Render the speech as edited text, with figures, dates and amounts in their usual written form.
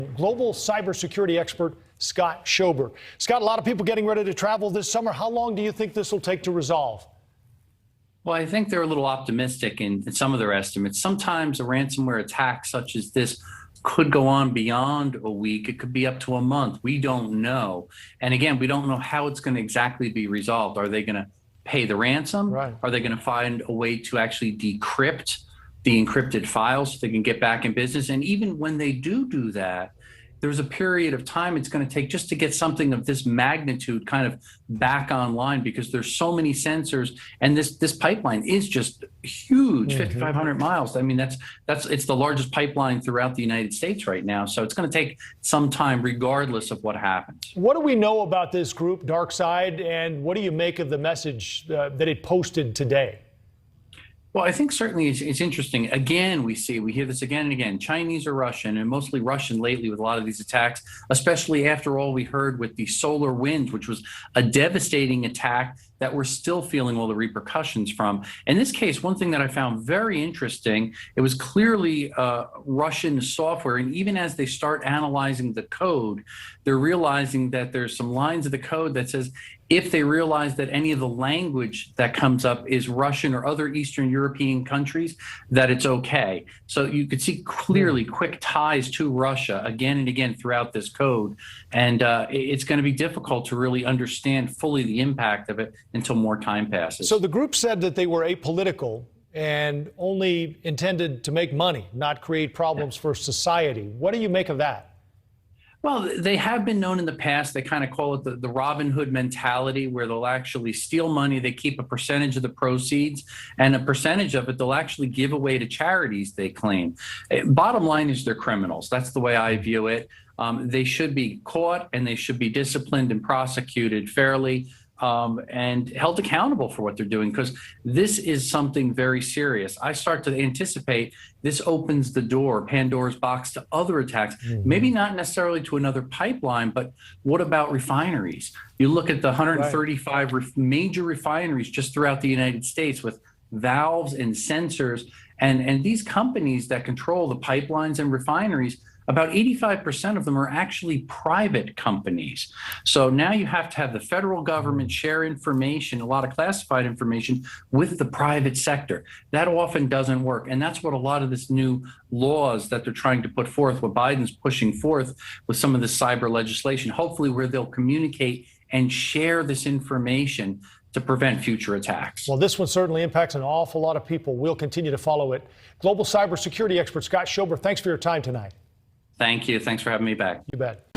Global cybersecurity expert Scott Schober. Scott, a lot of people getting ready to travel this summer. How long do you think this will take to resolve? Well, I think they're a little optimistic in some of their estimates. Sometimes a ransomware attack such as this could go on beyond a week. It could be up to a month. We don't know. And again, we don't know how it's going to exactly be resolved. Are they going to pay the ransom? Right. Are they going to find a way to actually decrypt the encrypted files so they can get back in business? And even when they do that, there's a period of time it's going to take just to get something of this magnitude kind of back online, because there's so many sensors, and this pipeline is just huge, 5,500 miles. I mean, it's the largest pipeline throughout the United States right now. So it's going to take some time regardless of what happens. What do we know about this group, DarkSide, and what do you make of the message that it posted today? Well, I think certainly it's interesting. Again, we hear this again and again, Chinese or Russian, and mostly Russian lately with a lot of these attacks, especially after all we heard with the solar winds, which was a devastating attack that we're still feeling all the repercussions from. In this case, one thing that I found very interesting, it was clearly Russian software. And even as they start analyzing the code, they're realizing that there's some lines of the code that says, if they realize that any of the language that comes up is Russian or other Eastern European countries, that it's okay. So you could see clearly quick ties to Russia again and again throughout this code. And it's going to be difficult to really understand fully the impact of it until more time passes. So the group said that they were apolitical and only intended to make money, not create problems for society. What do you make of that? Well, they have been known in the past. They kind of call it the Robin Hood mentality, where they'll actually steal money. They keep a percentage of the proceeds, and a percentage of it they'll actually give away to charities, they claim. Bottom line is they're criminals. That's the way I view it. They should be caught, and they should be disciplined and prosecuted fairly. And held accountable for what they're doing, because this is something very serious. I start to anticipate this opens the door, Pandora's box, to other attacks, maybe not necessarily to another pipeline, but what about refineries? You look at the 135 major refineries just throughout the United States with valves and sensors, and these companies that control the pipelines and refineries, about 85% of them are actually private companies. So now you have to have the federal government share information, a lot of classified information, with the private sector. That often doesn't work. And that's what a lot of this new laws that they're trying to put forth, what Biden's pushing forth with some of this cyber legislation, hopefully where they'll communicate and share this information to prevent future attacks. Well, this one certainly impacts an awful lot of people. We'll continue to follow it. Global cybersecurity expert Scott Schober, thanks for your time tonight. Thank you. Thanks for having me back. You bet.